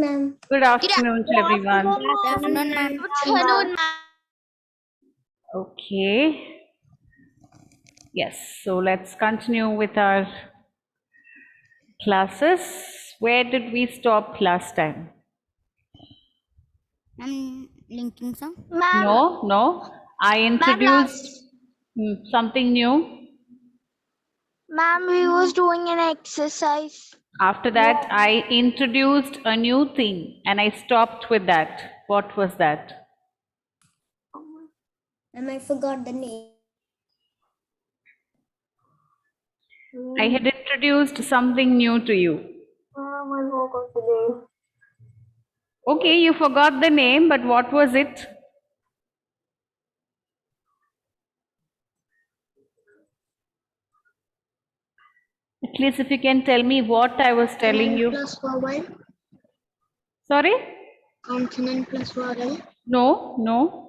ma'am. Good afternoon to everyone. Good afternoon, ma'am. Good afternoon, ma'am. Okay. Yes, so let's continue with our classes. Where did we stop last time? I'm linking some. Ma'am, No. I introduced something new. ma'am, we was doing an exercise. After that, I introduced a new thing and I stopped with that. What was that? And I forgot the name. I had introduced something new to you. Okay, you forgot the name, but what was it? At least if you can tell me what I was telling you. Plus vowel. Sorry? Consonant plus vowel. No.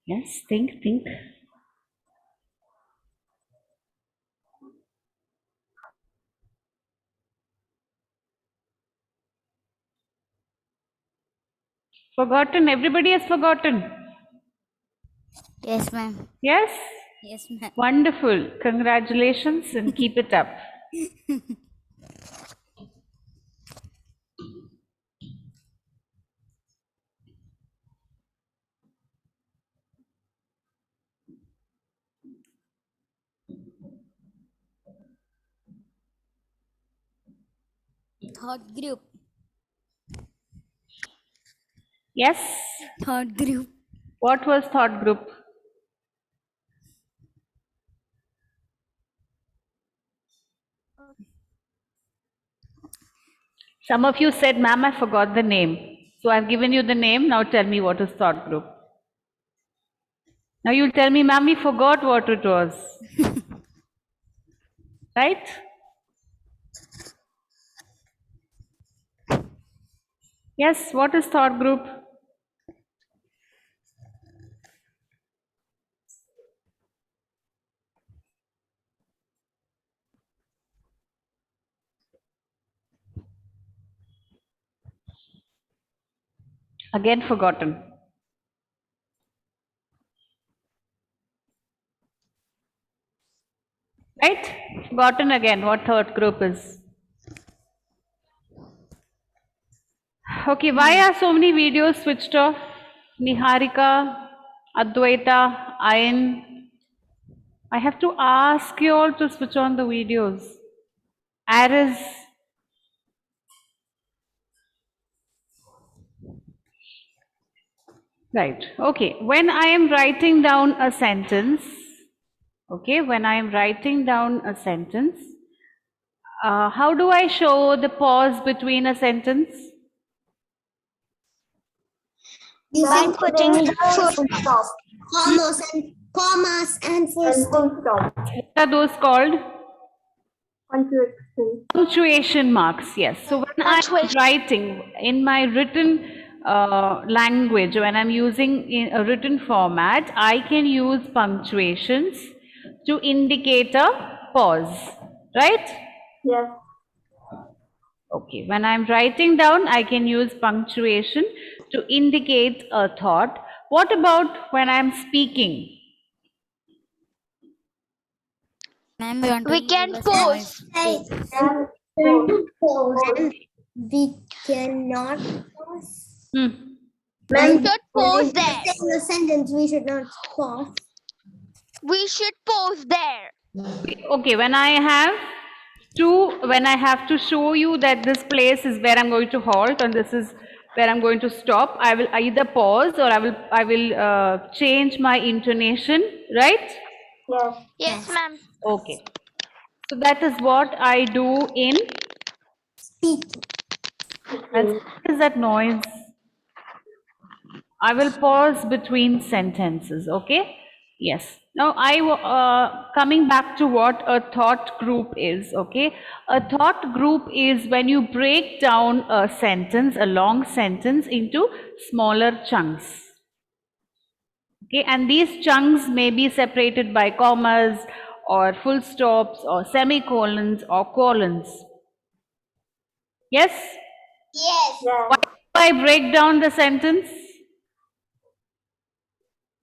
Yes, think. Forgotten? Everybody has forgotten. Yes, ma'am. Yes? Yes, ma'am. Wonderful. Congratulations and keep it up. Third group. Yes? Third group. What was thought group? Some of you said, ma'am, I forgot the name. So I've given you the name. Now tell me what is thought group. Now you'll tell me, ma'am, we forgot what it was. Right? Yes, what is thought group? Again forgotten. Right? Forgotten again what thought group is. Okay, why are so many videos switched off? Niharika, Adwaita, Ayan. I have to ask you all to switch on the videos. Aris. Right. Okay. When I am writing down a sentence, how do I show the pause between a sentence? By putting Commas and full stop. What are those called? Punctuation marks, yes. So when I'm writing in my written language, when I'm using in a written format, I can use punctuations to indicate a pause, right? Yes. Okay, when I'm writing down, I can use punctuation to indicate a thought. What about when I'm speaking? Ma'am, we want to We can use pause. We cannot pause. We should pause there. In the sentence, we should not pause. We should pause there. Okay, when I have to show you that this place is where I'm going to halt and this is where I'm going to stop, I will either pause or I will change my intonation, right? Yes. Yes, ma'am. Okay. So that is what I do in Speaking. and what is that noise? I will pause between sentences, okay? Yes. Now, coming back to what a thought group is, okay? A thought group is when you break down a sentence, a long sentence, into smaller chunks. Okay, and these chunks may be separated by commas or full stops or semicolons or colons. Yes? Yes. Why do I break down the sentence?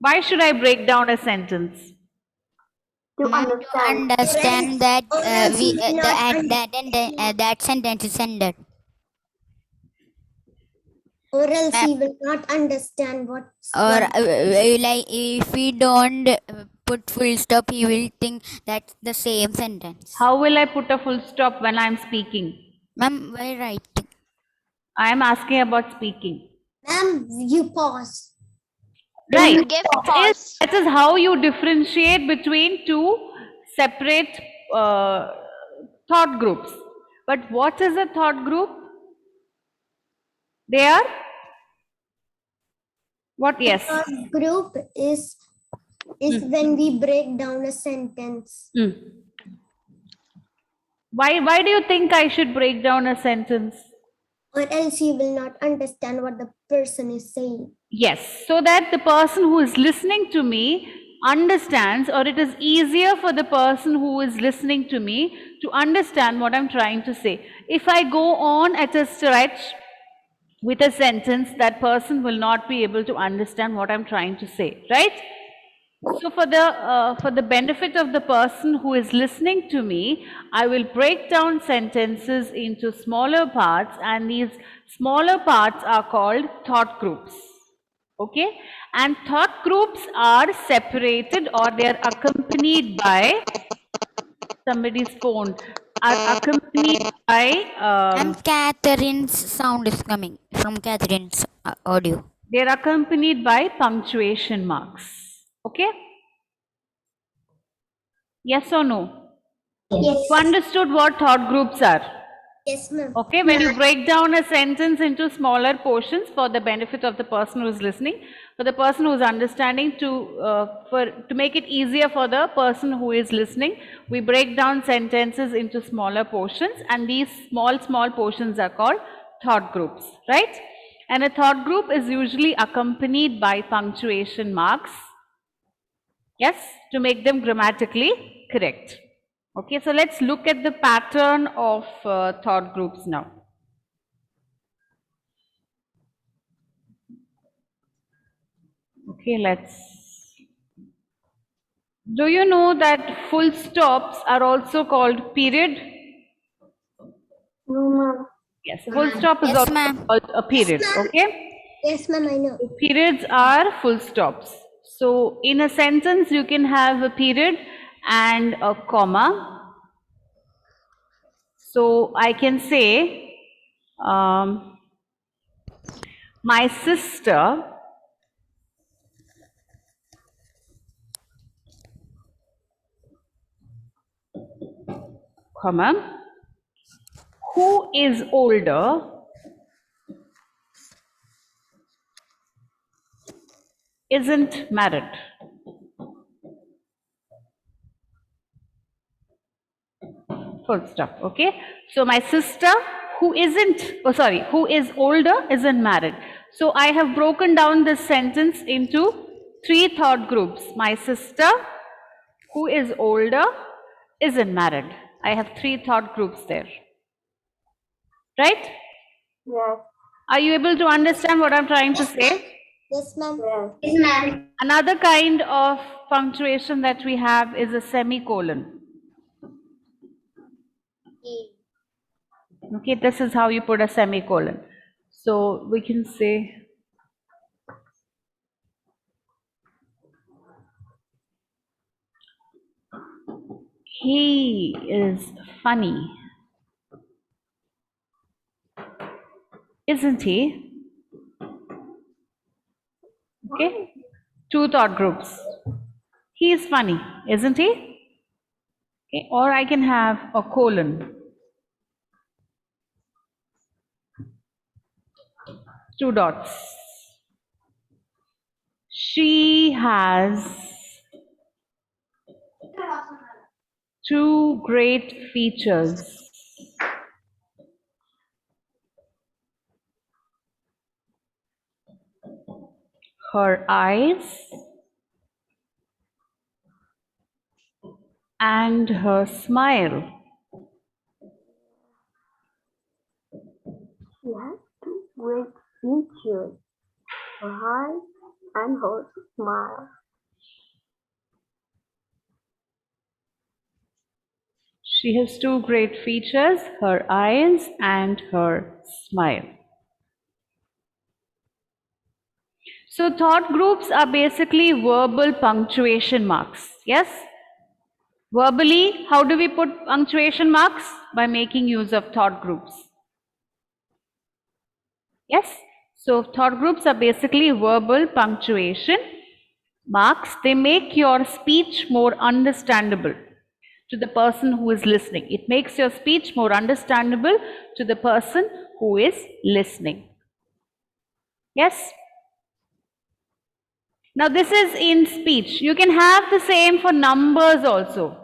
Why should I break down a sentence? To Ma'am, to understand. understand that Or else we you will not that sentence is ended. Or else Ma'am. he will not understand what. Or like if we don't put full stop, he will think that's the same sentence. How will I put a full stop when I'm speaking? Ma'am, why writing? I am asking about speaking. Ma'am, you pause. Right. You give pause. That is how you differentiate between two separate thought groups. But what is a thought group? They are what? Yes. Our group is when we break down a sentence. Why do you think I should break down a sentence? Or else you will not understand what the person is saying. Yes, so that the person who is listening to me understands, or it is easier for the person who is listening to me to understand what I'm trying to say. If I go on at a stretch with a sentence, that person will not be able to understand what I'm trying to say, right? So for the benefit of the person who is listening to me, I will break down sentences into smaller parts, and these smaller parts are called thought groups. Okay, and thought groups are separated, or they are accompanied by somebody's phone. Are accompanied by And Catherine's sound is coming from Catherine's audio. they are accompanied by punctuation marks. Okay. Yes or no? Yes. You understood what thought groups are? Yes, ma'am. Okay, when you break down a sentence into smaller portions for the benefit of the person who is listening, for the person who is understanding, to make it easier for the person who is listening, we break down sentences into smaller portions, and these small portions are called thought groups, right? And a thought group is usually accompanied by punctuation marks, yes, to make them grammatically correct. Okay, so let's look at the pattern of thought groups now. Okay, do you know that full stops are also called period? No, ma'am. Yes, full stop is Yes, also ma'am. called a period, okay? Yes, ma'am, I know. Periods are full stops. So in a sentence, you can have a period and a comma. So I can say, my sister comma, who is older isn't married. Full stop. Okay. So my sister who is older isn't married. So I have broken down this sentence into three thought groups. My sister who is older isn't married. I have three thought groups there. Right? Yes. Are you able to understand what I'm trying to say? Yes, ma'am. Yes. Yes, ma'am. Another kind of punctuation that we have is a semicolon. Okay, this is how you put a semicolon. So we can say, he is funny, isn't he? Okay, two thought groups. He is funny, isn't he? Okay, or I can have a colon. Two dots. She has two great features. Her eyes and her smile. She has two great features, her eyes and her smile. She has two great features, her eyes and her smile. So thought groups are basically verbal punctuation marks. Yes? Verbally, how do we put punctuation marks? By making use of thought groups. Yes? So thought groups are basically verbal punctuation marks. They make your speech more understandable to the person who is listening. It makes your speech more understandable to the person who is listening. Yes? Now this is in speech. You can have the same for numbers also.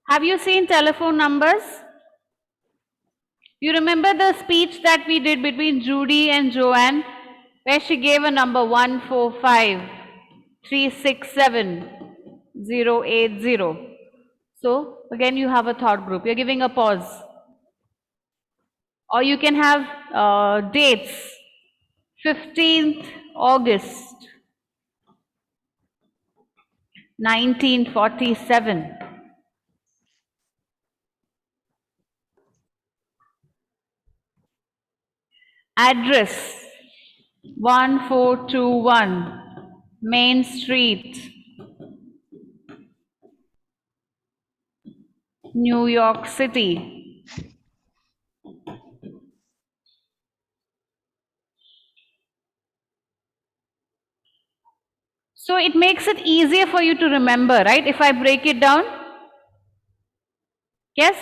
Have you seen telephone numbers? You remember the speech that we did between Judy and Joanne, where she gave a number 145367080. So again you have a thought group. You're giving a pause. Or you can have dates. 15th August 1947. Address 1421 Main Street, New York City. So it makes it easier for you to remember, right? If I break it down. Yes?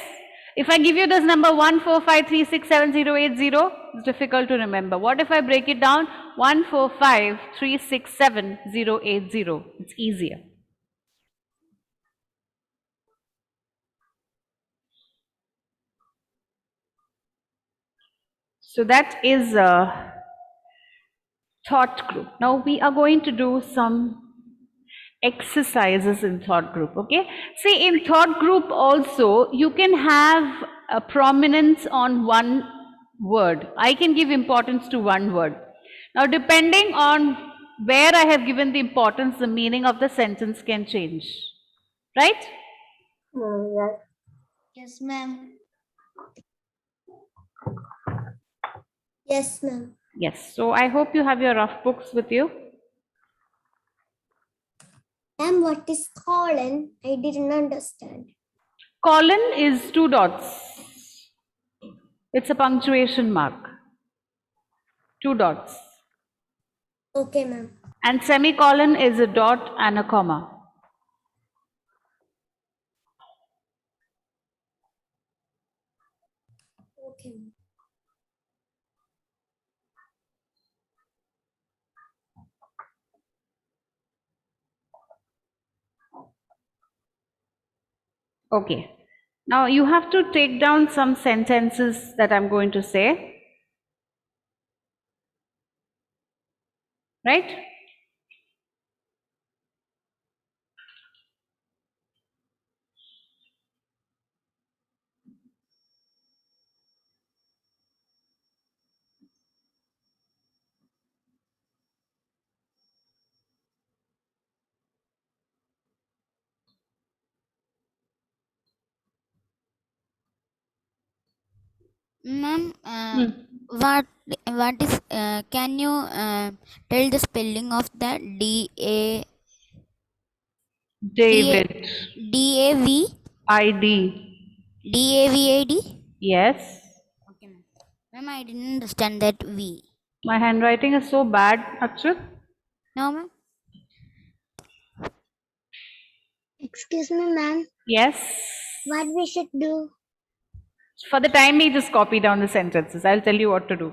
If I give you this number 145367080, it's difficult to remember. What if I break it down? 145367080. It's easier. So that is a thought group. Now we are going to do some exercises in thought group. Okay, see, in thought group also you can have a prominence on one word. I can give importance to one word. Now depending on where I have given the importance, the meaning of the sentence can change, right? Yes. Yes, ma'am. Yes, ma'am. Yes, so I hope you have your rough books with you. Ma'am, what is colon? I didn't understand. Colon is two dots. It's a punctuation mark. Two dots. Okay, ma'am. And semicolon is a dot and a comma. Okay, ma'am. Okay. Now you have to take down some sentences that I'm going to say. Right? Ma'am, what is can you tell the spelling of that David. DAV ID. DAVID? Yes. Okay, ma'am. Ma'am, I didn't understand that V. My handwriting is so bad, Akshut. No, ma'am. Excuse me, ma'am. Yes. What we should do? For the time being, just copy down the sentences. I'll tell you what to do.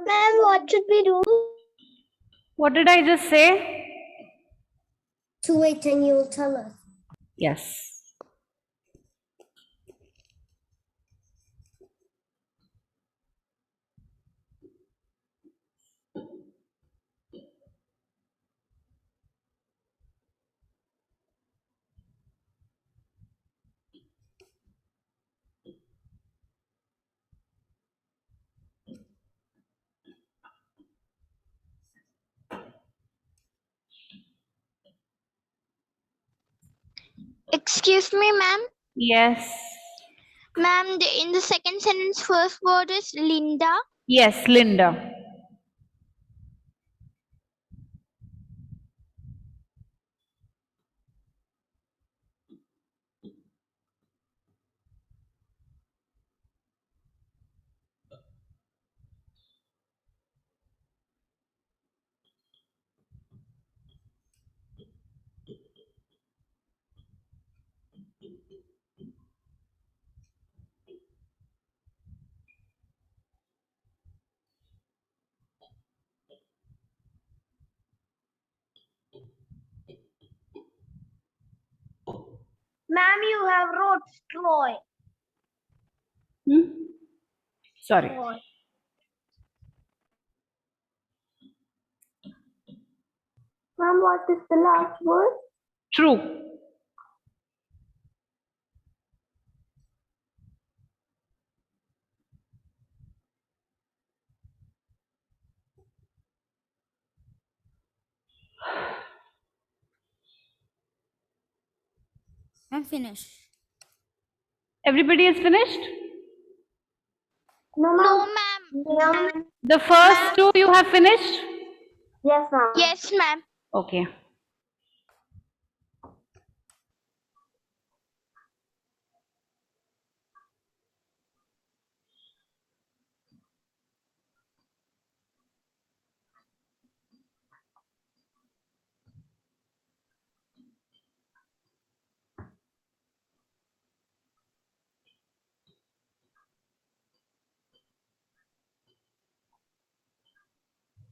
Ma'am, what should we do? What did I just say? To wait and you'll tell us. Yes. Excuse me, ma'am. Yes. Ma'am, in the second sentence, first word is Linda. Yes, Linda. Ma'am, you have wrote Troy. Hmm? Sorry. Ma'am, what is the last word? True. I'm finished. Everybody is finished? No, No, ma'am. ma'am. The first two you have finished? Yes, ma'am. Yes, ma'am. Okay.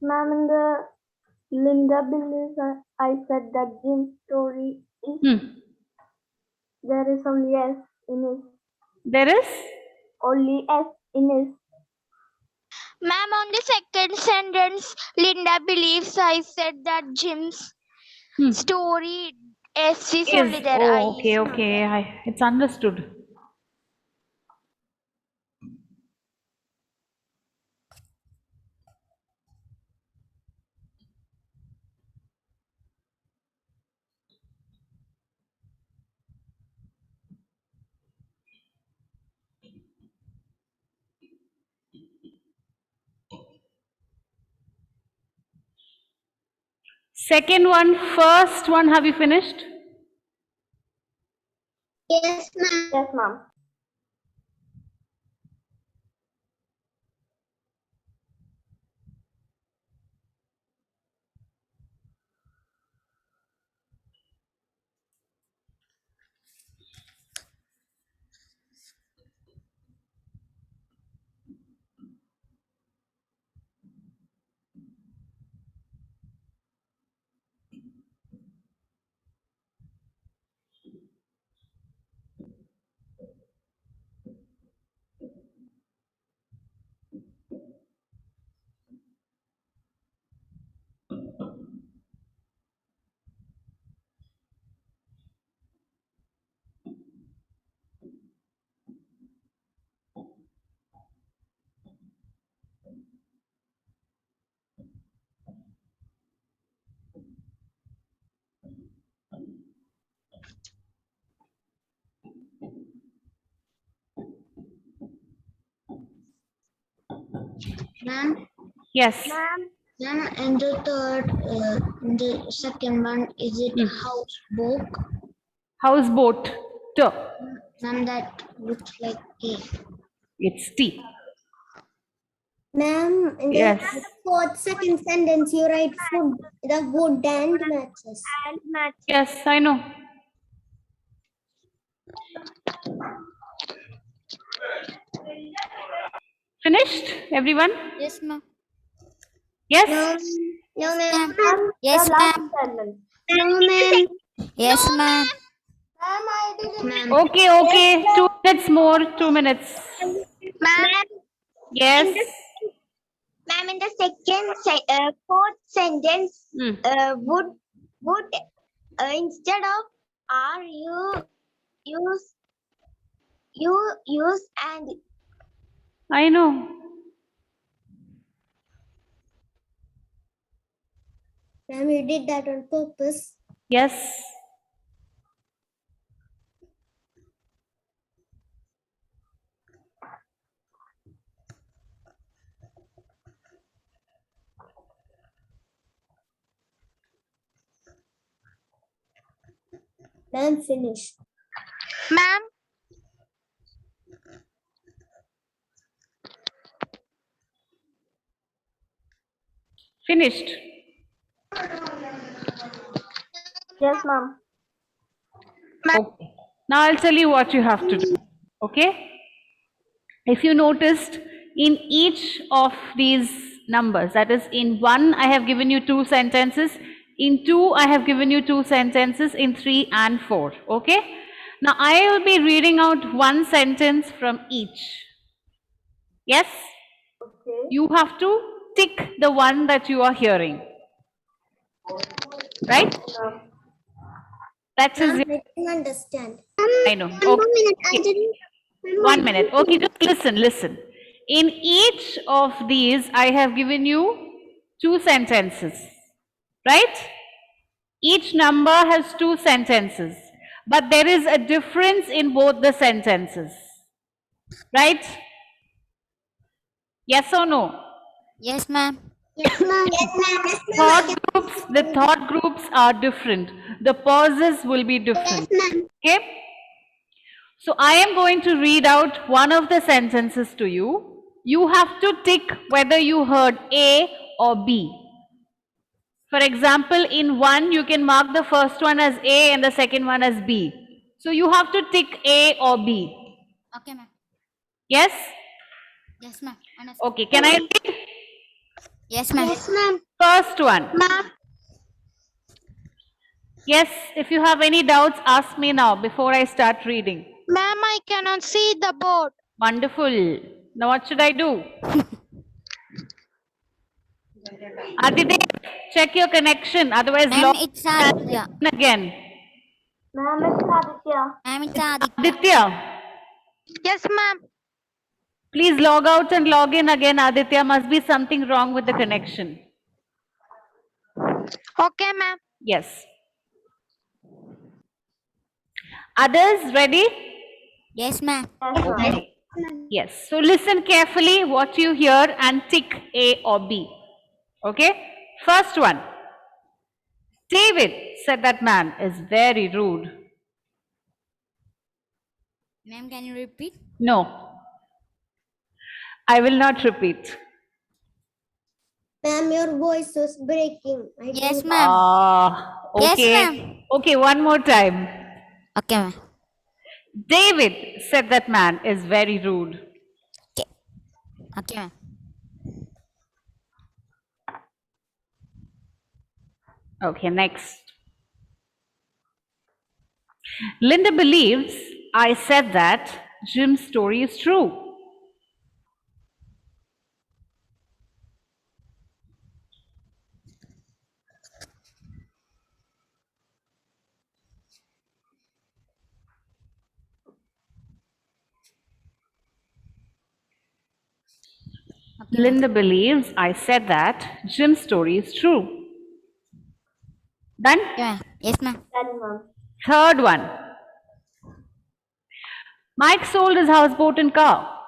Ma'am, in the Linda believes I said that Jim's story is there is only S in it. There is? Only S in it. Ma'am, on the second sentence, Linda believes I said that Jim's story S is only there. I Oh, okay, is not okay. there. It's understood. Second one, first one, have you finished? Yes, ma'am. Yes, ma'am. Ma'am, Yes. ma'am, and the second one, is it houseboat? Houseboat. T. Ma'am, that looks like A. It's T. Ma'am, in the Yes. fourth second sentence, you write food, the wood and matches. Yes, I know. Yes, Finished, everyone? ma'am. Yes? No, ma'am. Ma'am, Yes, the last ma'am. sentence. No, ma'am. Yes, ma'am. Ma'am, I didn't. Ma'am. Okay, okay. 2 minutes more. 2 minutes. Ma'am, Yes. ma'am, in the fourth sentence, Hmm. would instead of are use and I know. Ma'am, you did that on purpose. Yes. Ma'am, finished. ma'am. Finished. Yes, ma'am. Okay. Now I'll tell you what you have to do. Okay? If you noticed, in each of these numbers, that is, in 1, I have given you 2 sentences. In 2, I have given you 2 sentences. In 3 and 4. Okay? Now I will be reading out 1 sentence from each. Yes? Okay. You have to tick the one that you are hearing. Right? Ma'am. That is, Ma'am, I didn't understand. I know. Okay. 1 minute. Okay, just listen. In each of these, I have given you 2 sentences. Right? Each number has 2 sentences. But there is a difference in both the sentences. Right? Yes or no? Yes, ma'am. Yes, ma'am. Yes, ma'am. The thought groups are different. The pauses will be different. Okay? So I am going to read out one of the sentences to you. You have to tick whether you heard A or B. For example, in 1, you can mark the first one as A and the second one as B. So you have to tick A or B. Okay, ma'am. Yes? Yes, ma'am. Understand. Okay, can I read? Yes, ma'am. Yes, ma'am. First one. Ma'am, Yes, if you have any doubts, ask me now before I start reading. ma'am, I cannot see the board. Wonderful. Now what should I do? Aditya, check your connection. Otherwise, Ma'am, log it's Aditya. in again. Ma'am, it's Aditya. Ma'am, it's Aditya. Aditya, Yes, ma'am. please log out and log in again. Aditya, must be something wrong with the connection. Okay, ma'am. Yes. Others, ready? Yes, ma'am. Yes, ma'am. Okay. Yes. So listen carefully what you hear and tick A or B. Okay? First one. David, said that man, is very rude. Ma'am, can you repeat? No. I will not repeat. Ma'am, your voice was breaking. I Yes, couldn't- ma'am. Yes, Okay. ma'am. Okay, one more time. Okay, ma'am. David, said that man, is very rude. Okay. Okay, ma'am. Okay, next. Linda believes I said that Jim's story is true. Okay, ma'am. Linda believes I said that Jim's story is true. Done? Okay, ma'am. Yes, ma'am. Done, ma'am. Third one. Mike sold his houseboat and car.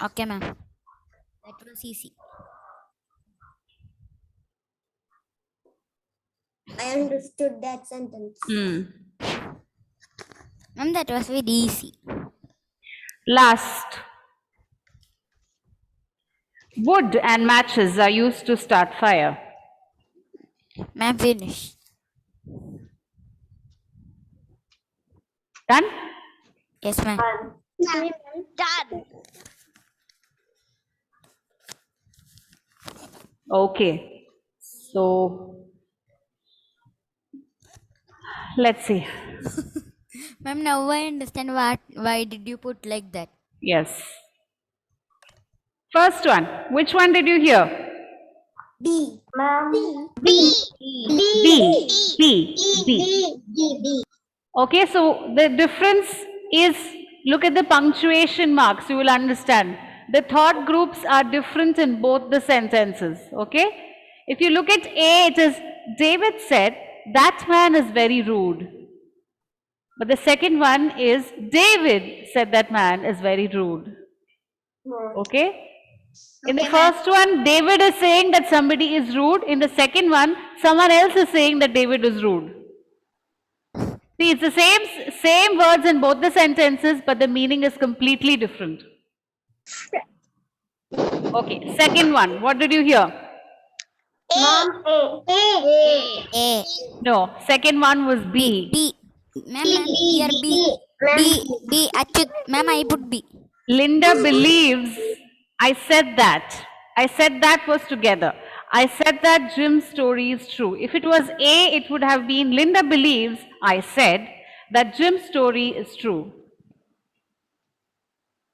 Okay, ma'am. That was easy. I understood that sentence. Ma'am, that was very easy. Last. Wood and matches are used to start fire. Ma'am, finish. Done? Yes, ma'am. Done. Done. Okay. So let's see. Ma'am, now I understand why did you put like that? Yes. First one. Which one did you hear? B. Ma'am, B. B. Okay, so the difference is, look at the punctuation marks, you will understand. The thought groups are different in both the sentences. Okay? If you look at A, it is David said, that man is very rude. But the second one is David said that man is very rude. Okay? In the first one, David is saying that somebody is rude. In the second one, someone else is saying that David is rude. See, it's the same words in both the sentences, but the meaning is completely different. Okay, second one. What did you hear? ma'am, A. A. No, second one was B. B. Ma'am, here B. B. Achut. Ma'am, I put B. Linda believes. I said that was together. I said that Jim's story is true. If it was A, it would have been Linda believes. I said that Jim's story is true.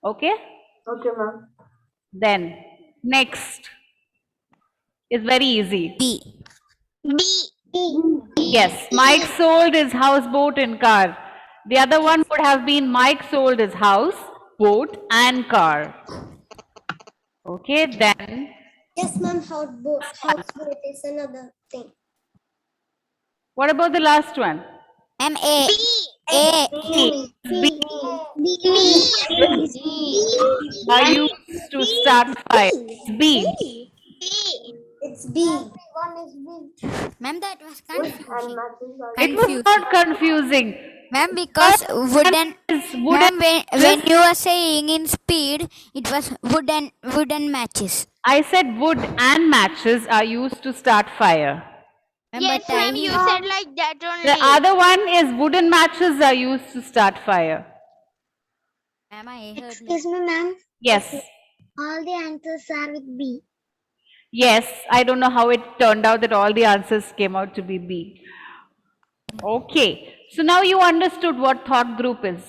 Okay? Okay, ma'am. Then, next is very easy. B. Yes, Mike sold his houseboat and car. The other one would have been Mike sold his house, boat and car. Okay, then Yes, ma'am. Houseboat is another thing. what about the last one? Ma'am, A. A. B are used to start fire. B. It's B. One is B. Ma'am, that was And confusing. matches are It was not confusing. Ma'am, because wooden. It's Ma'am, wooden. when you were saying in speed, it was wooden matches. I said wood and matches are used to start fire. Ma'am, Yes, but ma'am, you said like that only. The other one is wooden matches are used to start fire. Ma'am, I heard. Excuse me, ma'am. Yes. All the answers are with B. Yes, I don't know how it turned out that all the answers came out to be B. Okay, so now you understood what thought group is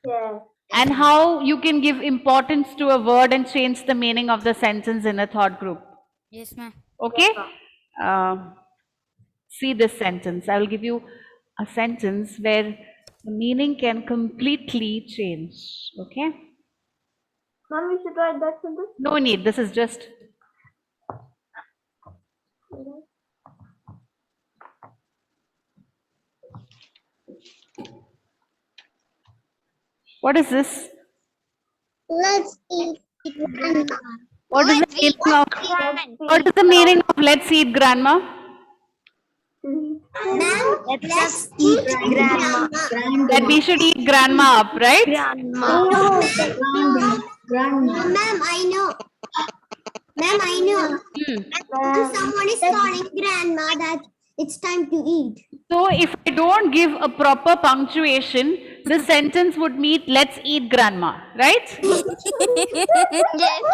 yes. and how you can give importance to a word and change the meaning of the sentence in a thought group. Yes, ma'am. Okay? See this sentence. I will give you a sentence where the meaning can completely change. Okay? Ma'am, we should write that sentence. No need. This is just. What is this? Let's eat grandma. What is the meaning of? What is the meaning of let's eat grandma? Ma'am, let's eat grandma. That we should eat grandma up, right? No, ma'am, I know. Ma'am, I know. If someone is calling grandma that it's time to eat. So if I don't give a proper punctuation, the sentence would mean let's eat grandma, right? Yes,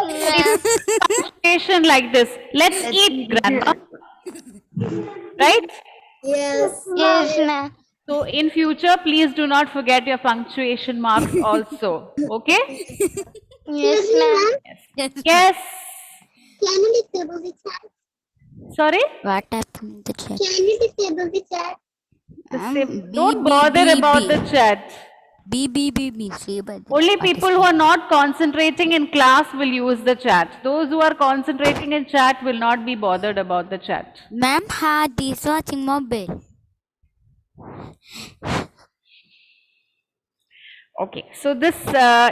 ma'am. Punctuation like this, let's eat grandma, right? Yes. Yes, ma'am. So in future, please do not forget your punctuation marks also, okay? Yes, ma'am. Yes. Can you disable the chat? Sorry? What happened in the chat? Can you disable the chat? Don't bother about the chat. B. Say by the Only people who are not concentrating in class will use the chat. Those who are concentrating in chat will not be bothered about the chat. Ma'am, Hadi is watching mobile. Okay, so this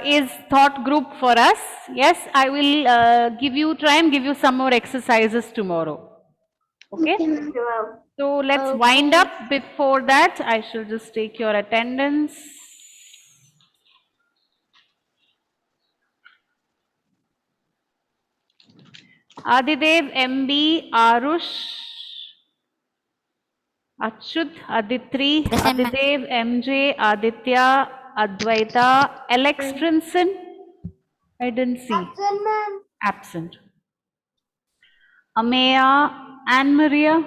is thought group for us. Yes, I will try and give you some more exercises tomorrow. Okay, so let's wind up. Before that, I shall just take your attendance. Adidev, MB, Arush, Achut, Aditri, Adidev, MJ, Aditya, Advaita, Alex Trinson. I didn't see. Absent. Amaya, Anne Maria,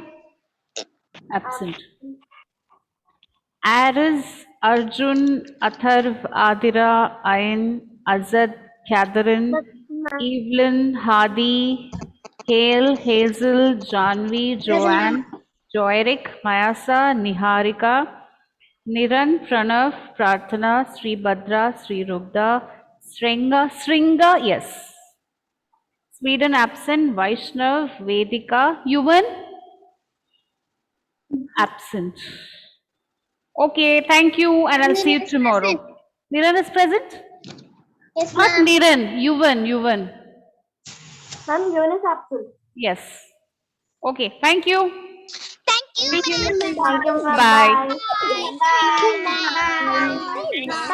absent. Aris, Arjun, Atharv, Adira, Ayn, Azad, Catherine, Evelyn, Hadi, Hale, Hazel, Janvi, Joanne, Joyrik, Mayasa, Niharika, Niran, Pranav, Prarthana, Sri Bhadra, Sri Rugda, Sringa, yes. Sweden absent, Vaishnav, Vedika, Yuvan, absent. Okay, thank you, and I'll see you tomorrow. Niran is present? Yes, Not ma'am. Niran, Yuvan. Ma'am, Yuvan is absent. Yes. Okay, thank you. Thank you, ma'am. Thank you, ma'am. Bye. Bye. Bye. Bye.